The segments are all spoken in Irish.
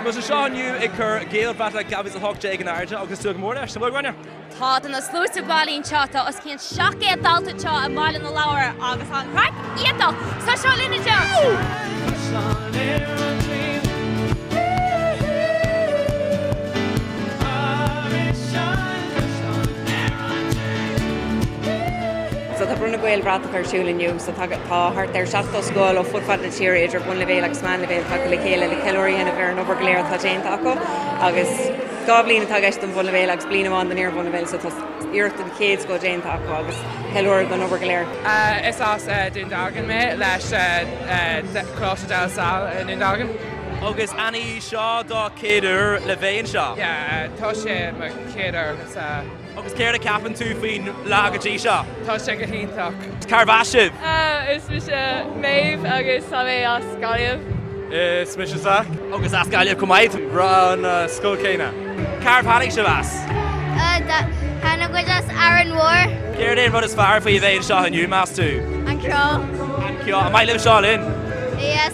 Mas seo nniu ag chur Gael Linn gabhas a thugté an airde agus tú go mór leis, bhfuil gráine? Tá den na slúsa bailín teata os cinn seaché dalta teo a mBaile na leabhar agus an crack íadal sa Seo Linn So tá Bronnadh Gaelbhratach ar siúil inniu, so tá thart ar seachtó scóil ó futfad na tíir idir bun levéil agus man levéil tá le chéile le ceilúirí hena bhar an obair go léir tá déanta acu agus dá bliana tá gceist an bun levéil agus bliana amháin den ar bun levéil so tá iirecht an céad go déanta acu agus ceilúirí go obair go léir. Is as dún dagan mé leis chlóiste daltaí in dagan. Agus Annie seo dá céidir le bhéon seo? Tá sé mar céidir agus céir a ceapan tú faoin lágadtí seo? Tá sé go híntaach. Carbhaisibh? Is mi sé méibh agus sa mé as Gaeilge. Is mi sé sa? Agus as Gaeilge cumáid bhunscoileanna. Carbhanig se bheas? Hanna go as Aaron War. Céir déon rud is fearr faoi bhéon seo inniu más tú? An ceol. An ceol. Am I live Seo Linn?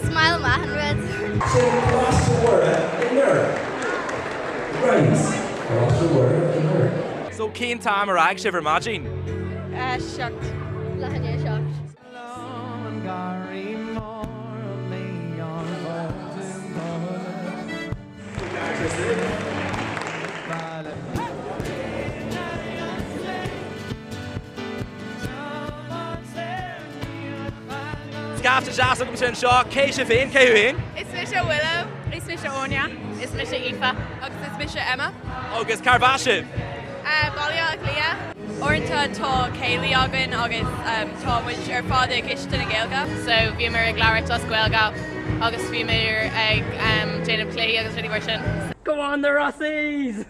Smile Mahanrad. Across the word in there. Right. Across the word in there. So cén time ar ag sibh imagine? Shocked. Lahanne shocked. Scafta jazz agam sin seo, cé sé féin, cé féin? Is mi sé Willow, is mi sé Anya, is mi sé Aoife, agus is mi sé Emma. Agus Carbhaisibh? Átha Cliath. Orintá tá céalaí agan agus tá muid ar fád ag iste na Ghaeilge, so bhí mar ag leabhart as Ghaeilge agus bhí mar ag déanamh clé agus ruí mar sin. Go on the Rossies!